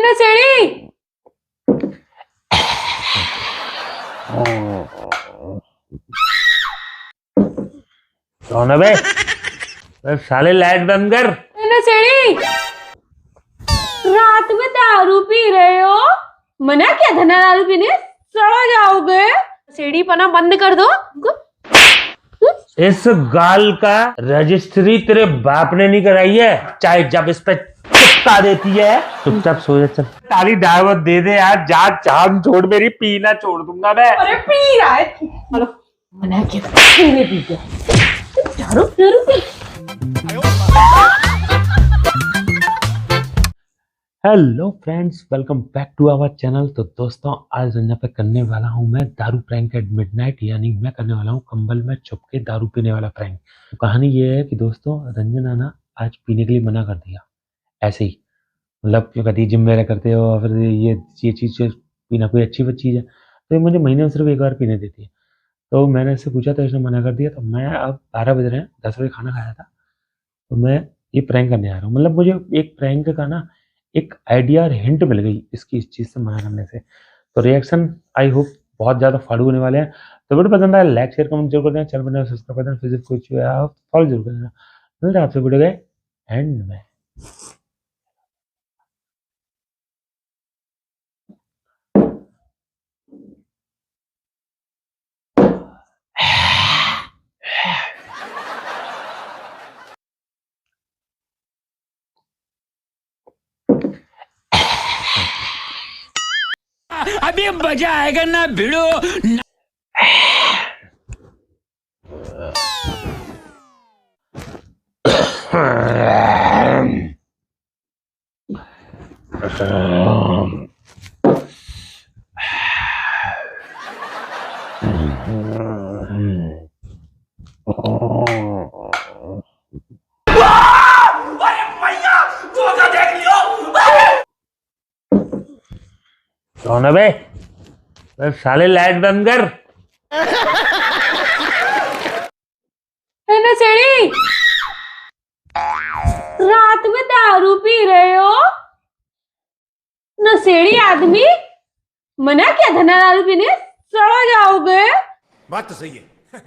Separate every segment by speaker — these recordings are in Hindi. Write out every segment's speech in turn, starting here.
Speaker 1: नशेड़ी।
Speaker 2: कौन है बे? साले लाइट बंद कर।
Speaker 1: नशेड़ी, रात में दारू पी रहे हो? मना किया था ना दारू पीने, सड़ा जाओगे। नशेड़ी पना बंद कर दो।
Speaker 2: इस गाल का रजिस्ट्री तेरे बाप ने नहीं कराई है, चाहे जब इस पे चिपका देती है। चुपचाप सो जा, चल। ताली दावत दे दे यार, जान छोड़ मेरी, पीना छोड़ दूंगा मैं।
Speaker 1: अरे पी रहा है, चलो मना किया था, पीने पी गया। दारू दारू पी।
Speaker 2: Hello friends, welcome back to our channel. तो दोस्तों, आज रंजना पे करने वाला हूं मैं दारू प्रैंक एट मिडनाइट, यानी मैं करने वाला हूं कंबल में छुप के दारू पीने वाला प्रैंक। तो कहानी ये है कि दोस्तों, रंजना ना आज पीने के लिए मना कर दिया, ऐसे ही। मतलब क्यों कहती है जिम वगैरह करते हो, फिर ये चीज़ पीना कोई अच्छी चीज़ है, तो ये मुझे महीने में सिर्फ एक बार पीने देती है। तो मैंने इससे पूछा तो इसने मना कर दिया। तो मैं अब 12 बज रहे हैं, 10 बजे खाना खाया था, तो मैं ये प्रैंक करने आ रहा हूँ। मतलब मुझे एक प्रैंक का ना एक आइडिया और हिंट मिल गई इसकी, इस चीज़ से मना करने से। तो रिएक्शन आई होप बहुत ज़्यादा फाड़ू होने वाले हैं। तो वीडियो पसंद आया लाइक शेयर कमेंट जरूर कर देना, चैनल बनाए सब्सक्राइब कर देना, फिर कुछ फॉलो जरूर कर देना। मिलते हैं आपसे वीडियो गए एंड में।
Speaker 3: अभी मजा आएगा ना भिड़ो।
Speaker 2: कौन है बे? साले लाइट बंद कर।
Speaker 1: नशेड़ी, रात में दारू पी रहे हो? नशेड़ी आदमी, मना किया था ना दारू पीने, सड़ा जाओगे।
Speaker 3: बात तो सही है।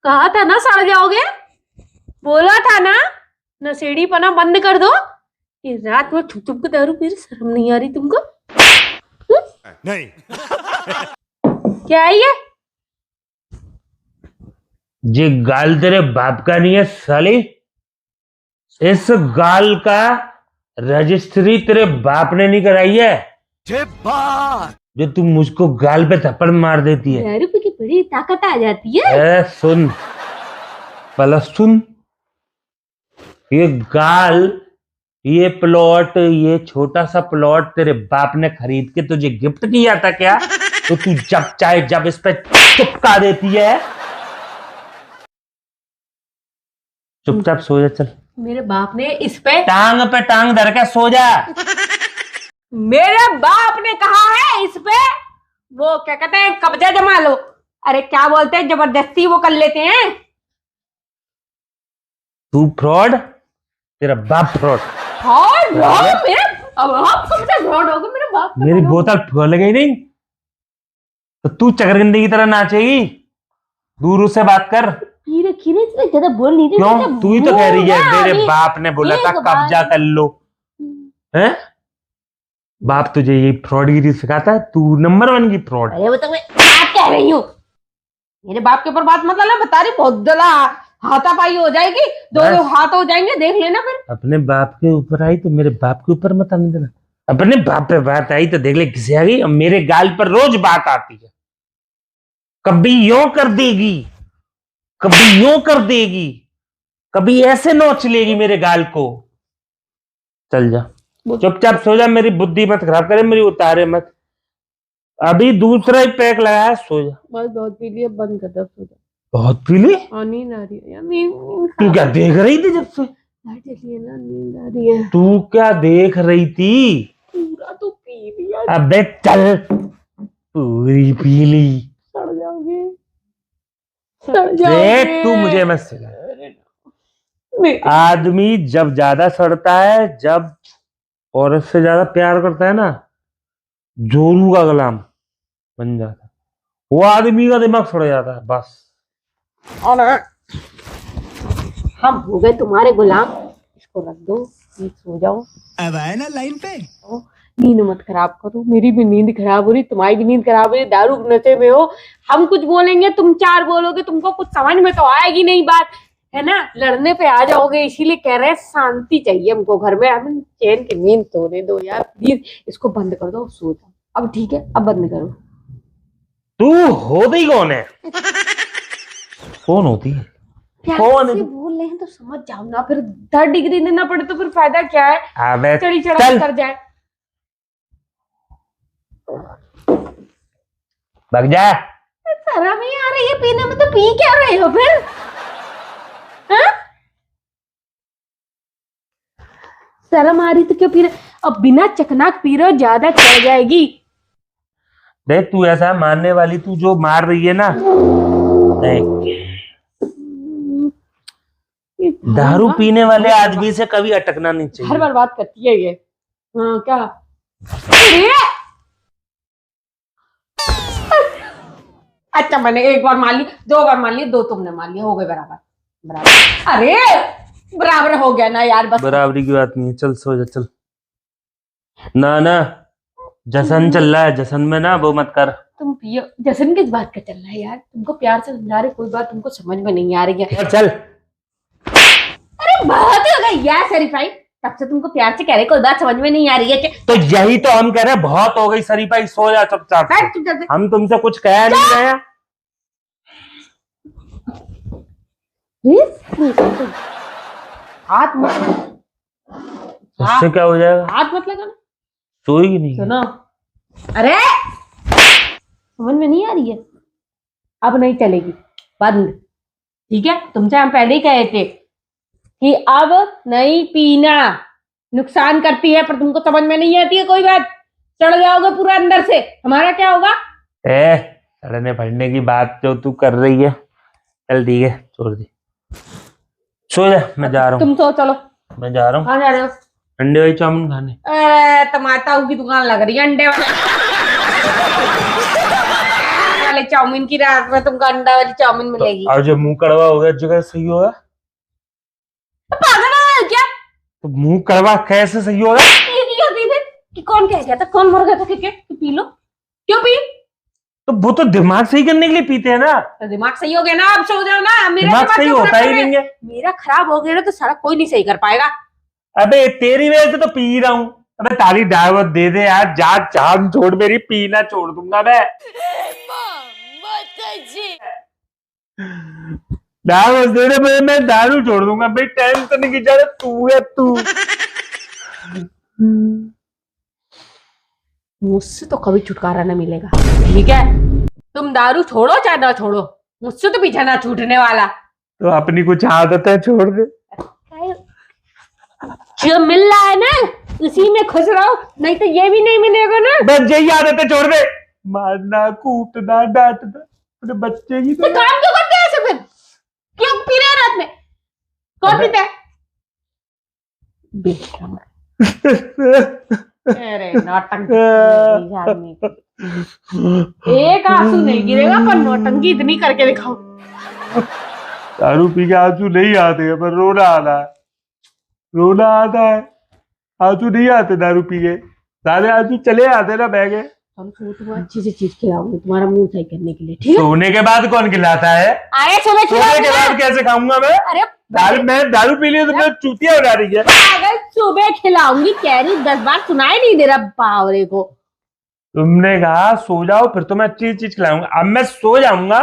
Speaker 1: कहा था ना सड़ जाओगे, बोला था ना। नशेड़ी पना बंद कर दो। ये रात में छुप छुप के दारू पी रहे, शर्म नहीं आ रही तुमको?
Speaker 3: नहीं।
Speaker 1: क्या है
Speaker 2: ये गाल तेरे बाप का नहीं है साली। इस गाल का रजिस्ट्री तेरे बाप ने नहीं कराई है, जो तू मुझको गाल पे थप्पड़ मार देती है।
Speaker 1: दारू पी के बड़ी ताकत आ जाती है।
Speaker 2: सुन, पहले सुन। ये गाल, ये प्लॉट, ये छोटा सा प्लॉट तेरे बाप ने खरीद के तुझे गिफ्ट किया था क्या? तो तू जब चाहे जब इस पे चिपका देती है। चुपचाप सो जा, चल।
Speaker 1: मेरे बाप ने इस पे
Speaker 2: टांग धर के सो जा।
Speaker 1: मेरे बाप ने कहा है इस पे, वो क्या कहते हैं, कब्जा जमा लो। अरे क्या बोलते हैं, जबरदस्ती वो कर लेते हैं।
Speaker 2: तू फ्रॉड, तेरा बाप फ्रॉड।
Speaker 1: मेरे अब आप कब्जा फ्रॉड हो गए, मेरे बाप का
Speaker 2: मेरी
Speaker 1: बना।
Speaker 2: बोतल खोल गई नहीं तो तू चकरगंदी की तरह नाचेगी। दूर उससे बात कर।
Speaker 1: खीरे खीरे इसलिए ज्यादा बोल नहीं रही।
Speaker 2: क्यों? तू ही तो कह रही है मेरे बाप ने बोला था कब्जा कर लो। हैं? बाप तुझे ये फ्रॉडगिरी सिखाता है? तू नंबर 1 की फ्रॉड।
Speaker 1: अरे वो तो मैं बात कह रही हूँ, मेरे बाप के ऊपर बात मत लाना। बता रही, बहुत ज्यादा हाथापाई हो जाएगी, दो हाथ हो जाएंगे, देख लेना फिर।
Speaker 2: अपने बाप के ऊपर आई तो मेरे बाप के ऊपर मत आने देना। अपने बाप पे बात आई तो देख ले किसे आ गई। मेरे गाल पर रोज बात आती है, कभी यूं कर देगी, कभी यूं कर देगी, कभी ऐसे नोच लेगी मेरे गाल को। चल जा, चुपचाप सो जा, मेरी बुद्धि मत खराब करे, मेरी उतारे मत। अभी दूसरा ही पैक लगाया, सो जा।
Speaker 1: बस बहुत पी लिया, बंद कर दो, सो जा।
Speaker 2: बहुत पी ली?
Speaker 1: नींद आ रही है यार, नींद।
Speaker 2: तू क्या देख रही थी जब से?
Speaker 1: लाइट जली है ना, नींद आ रही है।
Speaker 2: तू क्या देख रही थी?
Speaker 1: पूरा तो पी लिया।
Speaker 2: अबे चल, पूरी पी ली।
Speaker 1: सड़ जाओगे, सड़ जाओगे।
Speaker 2: देख तू मुझे मत सिखा। आदमी जब ज्यादा सड़ता है, जब औरत से ज्यादा प्यार करता है ना, जोरू का गुलाम बन जाता है, वो आदमी का दिमाग सड़ जाता है बस।
Speaker 1: और हम हो गए तुम्हारे गुलाम। इसको रख दो, प्लीज सो जाओ।
Speaker 3: अब आए ना लाइन पे।
Speaker 1: नींद मत खराब करो, मेरी भी नींद खराब हो रही, तुम्हारी भी नींद खराब हो रही, दारू के नशे में हो। हम कुछ बोलेंगे, तुम चार बोलोगे, तुमको कुछ समझ में तो आएगी नहीं बात, है ना? लड़ने पे आ जाओगे, इसीलिए कह रहे हैं शांति चाहिए हमको घर में। हम चैन की नींद सोने दो यार प्लीज। इसको बंद कर दो, सो जाओ। अब ठीक है, अब बंद करो।
Speaker 2: तू होती कौन है? कौन होती है?
Speaker 1: प्यार
Speaker 2: कौन
Speaker 1: से
Speaker 2: है?
Speaker 1: बोल रहे हैं तो समझ जाओ ना, फिर 3rd डिग्री देना पड़े तो फिर फायदा क्या है?
Speaker 2: अबे
Speaker 1: चढ़ी चढ़ा
Speaker 2: चल
Speaker 1: कर जाए।
Speaker 2: भाग जा।
Speaker 1: शर्म ही आ रही है पीने में, तो पी क्या रहे हो फिर? हाँ? शर्म आ रही तो क्यों पी रहे? अब बिना चखनाक पी रहे हो, ज्यादा चढ़ जाएगी।
Speaker 2: देख तू ऐसा मारने वाली, तू जो मार रही है ना, देख दारू पीने वाले आदमी से कभी अटकना नहीं
Speaker 1: हर
Speaker 2: चाहिए।
Speaker 1: बार बात करती है ये। हाँ क्या? अरे! अच्छा मैंने एक बार मान ली, 2 बार मान ली, 2 तुमने मान लिया, हो गए बराबर बराबर। अरे बराबर हो गया ना यार, बस।
Speaker 2: बराबरी की बात नहीं है, चल सो जा चल। ना ना, जश्न चल रहा है, जश्न में ना वो मत कर।
Speaker 1: तुम पियो। जश्न किस बात का चल रहा है यार? तुमको प्यार से समझा रहे, कोई बात तुमको समझ में नहीं आ रही है।
Speaker 2: और चल।
Speaker 1: अरे बहुत हो गई यार शरीफाई, तब से तुमको प्यार से कह रहे, कोई बात समझ में नहीं आ रही है कि?
Speaker 2: तो यही तो हम कह रहे हैं, बहुत हो गई शरीफा, सो जा चुपचाप।
Speaker 1: बैठ चुपचाप से।
Speaker 2: हम तुमसे कुछ कह नहीं रहे हैं।
Speaker 1: हाथ मत,
Speaker 2: इससे क्या हो जाएगा?
Speaker 1: हाथ मत लगाना।
Speaker 2: सोएगी नहीं?
Speaker 1: सुनो, अरे समझ में नहीं आ रही है? अब नहीं चलेगी, बंद। ठीक है, तुमसे हम पहले ही कहे थे कि अब नहीं पीना, नुकसान करती है, पर तुमको समझ में नहीं आती है कोई बात। चढ़ जाओगे पूरा अंदर से, हमारा क्या होगा?
Speaker 2: सड़ने फटने की बात जो तू कर रही है, चल ठीक है छोड़ दे, सो जा। मैं जा रहा हूँ।
Speaker 1: तुम सो चलो।
Speaker 2: मैं जा रहा हूँ
Speaker 1: कहाँ जा रहे हो?
Speaker 2: अंडे वाली चाउमीन खाने।
Speaker 1: टमाटर की दुकान लग रही है, अंडे वाले चाउमीन की। रात में तुमको अंडा वाली चाउमीन मिलेगी।
Speaker 2: और जो मुंह कड़वा हो गया जगह सही होगा?
Speaker 1: पागल है क्या?
Speaker 2: तो मुंह कड़वा कैसे सही होगा?
Speaker 1: कि कौन कह गया था, कौन मर गया था कि पी लो? क्यों पी?
Speaker 2: तो वो तो दिमाग सही करने के लिए पीते हैं ना।
Speaker 1: तो दिमाग सही हो गया ना, अब सो जाओ ना। मेरा
Speaker 2: दिमाग सही
Speaker 1: क्यों
Speaker 2: होता
Speaker 1: खराब
Speaker 2: ही
Speaker 1: है?
Speaker 2: नहीं है।
Speaker 1: मेरा खराब हो गया ना तो सारा कोई नहीं सही कर पाएगा।
Speaker 2: अबे तेरी वजह से तो पी रहा हूँ। अबे तारी दावत दे दे यार, जान छोड़ मेरी, पीना छोड़ दूंगा मैं। दावत दे दे, मैं दारू छोड़ दूंगा भाई, टेंशन की जरूरत तू है तू।
Speaker 1: मुझसे तो कभी छुटकारा ना मिलेगा, ठीक है? तुम दारू छोड़ो चाहे ना छोड़ो, मुझसे तो पीछा ना छूटने वाला।
Speaker 2: तो अपनी कुछ आदतें छोड़ दे।
Speaker 1: जो मिल रहा है ना उसी में खुश रहो, नहीं तो ये भी नहीं मिलेगा ना।
Speaker 2: बस यही आदतें छोड़ दे, मारना कूटना डांटना अपने बच्चे की।
Speaker 1: तो काम क्यों करते हैं ऐसे फिर? क्यों पी रहे हैं रात में? कौन पीता है? अरे नौटंकी आदमी, एक आंसू नहीं गिरेगा पर नौटंकी इतनी करके दिखाओ।
Speaker 2: दारू पी के आंसू नहीं आते हैं, पर रोना आता है, रोना आता है। आंसू नहीं आते दारू पी के, सारे आंसू चले आते ना बह गए।
Speaker 1: हम तुम्हें अच्छी सी चीज खिलाऊंगी तुम्हारा मुंह सही करने के लिए, ठीक है?
Speaker 2: सोने के बाद कौन खिलाता है?
Speaker 1: आए सुबह
Speaker 2: सोने के बाद कैसे खाऊंगा मैं?
Speaker 1: अरे
Speaker 2: मैं दारू पी लिया तो मैं चूतिया उड़ा रही है।
Speaker 1: अगर सुबह खिलाऊंगी, कह रही 10 बार सुनाई नहीं दे रहा पावरे को।
Speaker 2: तुमने कहा सो जाओ, फिर तो मैं अच्छी चीज खिलाऊंगा। अब मैं सो जाऊंगा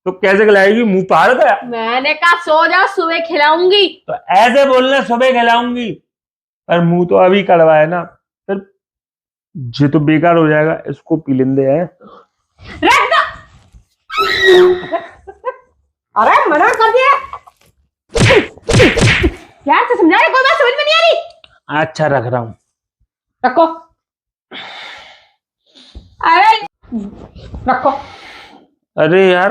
Speaker 2: तो कैसे खिलाएगी? मुंह पार गया।
Speaker 1: मैंने कहा सो जाओ, सुबह खिलाऊंगी।
Speaker 2: तो ऐसे बोलना सुबह खिलाऊंगी, पर मुंह तो अभी कड़वा है ना, फिर ये तो बेकार हो जाएगा। इसको पी लेंदे है।
Speaker 1: रख दो। अरे मना कर दिया, प्यार से समझा रहे, कोई बात समझ में नहीं आ रही।
Speaker 2: अच्छा रख रहा हूँ,
Speaker 1: रखो। अरे रखो।
Speaker 2: अरे यार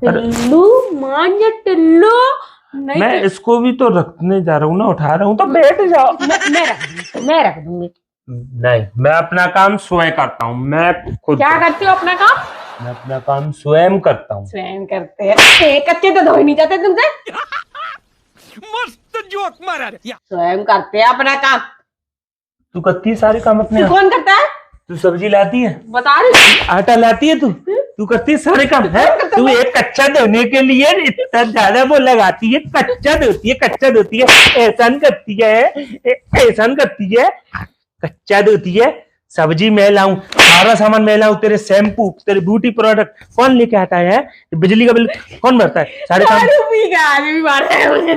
Speaker 1: टिल्लू मान जा टिल्लू, नहीं
Speaker 2: मैं इसको भी तो रखने जा रहा हूँ ना, उठा रहा हूँ तो बैठ जाओ।
Speaker 1: मैं रख दूंगी।
Speaker 2: नहीं, मैं अपना काम स्वयं करता हूँ, मैं खुद।
Speaker 1: क्या करते हो अपना काम?
Speaker 2: मैं अपना काम स्वयं करता हूँ।
Speaker 1: स्वयं करते हैं? कच्चे तो धो ही नहीं जाते तुमसे।
Speaker 3: मस्त जोक मारा रे
Speaker 1: स्वयं करते हैं अपना काम।
Speaker 2: तू करती है सारे काम अपने
Speaker 1: तू
Speaker 2: आप?
Speaker 1: कौन करता है?
Speaker 2: तू सब्जी लाती है,
Speaker 1: बता रही।
Speaker 2: आटा लाती है, तू करती है सारे काम है? तू एक कच्चा धोने के लिए इतना ज्यादा वो लगाती है, कच्चा धोती है, एहसान करती है, एहसान करती है, कच्चा धोती है। सब्जी मैं लाऊं, सारा सामान मैं लाऊं, तेरे शैम्पू, तेरे ब्यूटी प्रोडक्ट कौन लेके आता है? बिजली का बिल कौन भरता है? सारे काम।
Speaker 1: दारू पी के आदमी भी मार रहा है मुझे।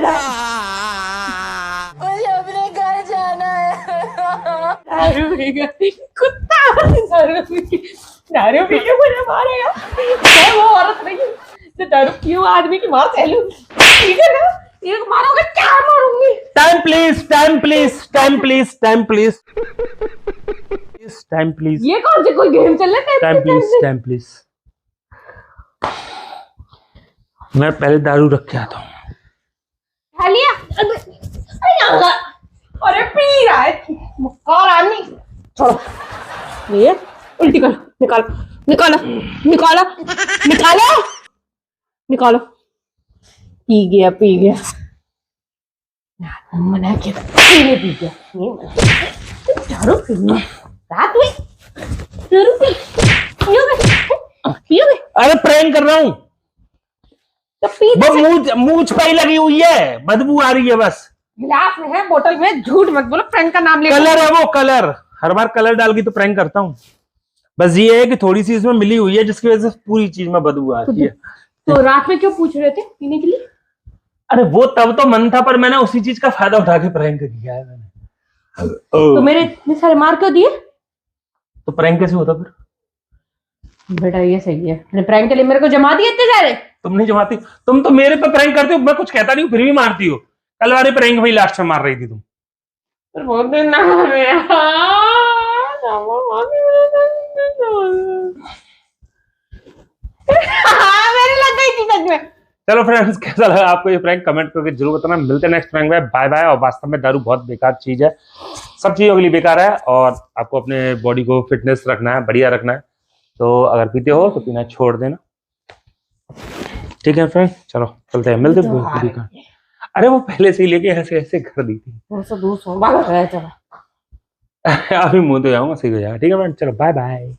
Speaker 4: मुझे अपने घर जाना है।
Speaker 1: दारू पी के कुत्ता, दारू पी के मुझे मारेगा। मैं वो औरत नहीं हूँ जो दारू पीऊं आदमी की मार सहलूं। ठीक है ना? एक मारोगे, क्या मारूंगी?
Speaker 2: Time please, time please, time please, time please, time please,
Speaker 1: ये कौन सी कोई गेम चल रहा है?
Speaker 2: Time please, time please. मैं पहले दारू रख के आता हूँ।
Speaker 1: खा लिया? अरे पी रहा है मक्कार आदमी। छोड़ो ये, उल्टी करो, निकालो निकालो निकालो निकालो निकालो। पी गया मना किया था, पीने पी गया। ये दारू पीनी रात में, दारू पियोगे?
Speaker 2: अरे प्रैंक कर रहा हूँ।
Speaker 1: तो पी
Speaker 2: वो मूंछ पे ही लगी हुई है, बदबू आ रही है बस।
Speaker 1: गिलास में है, बोतल में। झूठ मत बोलो, फ्रेंड का नाम ले।
Speaker 2: कलर है वो, कलर हर बार कलर डाल के तो प्रैंक करता हूँ। बस ये है कि थोड़ी सी इसमें मिली हुई है जिसकी वजह से पूरी चीज में बदबू आती है।
Speaker 1: तो रात में क्यों पूछ रहे थे पीने के लिए?
Speaker 2: अरे वो तब तो मन था, पर मैंने उसी चीज का फायदा उठा के प्रैंक किया है मैंने।
Speaker 1: तो मेरे इतने सारे मार क्यों दिए?
Speaker 2: तो प्रैंक कैसे होता फिर?
Speaker 1: बेटा ये सही है, मैंने प्रैंक के लिए मेरे को जमा दिए इतने सारे।
Speaker 2: तुम नहीं जमाती, तुम तो मेरे पे प्रैंक करती हो, मैं कुछ कहता नहीं हूँ फिर भी मारती हो। कल वाले प्रैंक में लास्ट में मार रही थी तुम।
Speaker 1: बहुत दिन ना मेरे लग गई थी सच में।
Speaker 2: चलो फ्रेंड्स, कैसा लगा आपको ये प्रैंक कमेंट करके जरूर बताना। मिलते हैं नेक्स्ट प्रैंक में। Bye bye. और वास्तव में दारू बहुत बेकार चीज है, सब चीजों के लिए बेकार है, और आपको अपने बॉडी को फिटनेस रखना है, बढ़िया रखना है, तो अगर पीते हो तो पीना छोड़ देना। ठीक है फ्रेंड, चलो चलते हैं, मिलते हैं। अरे वो पहले से ही लेके ऐसे ऐसे कर दी थी।
Speaker 1: 200 भाग रहा है। चलो
Speaker 2: अभी मुंह तो जाऊंगा, सही हो जाएगा। ठीक है फ्रेंड, चलो बाय बाय।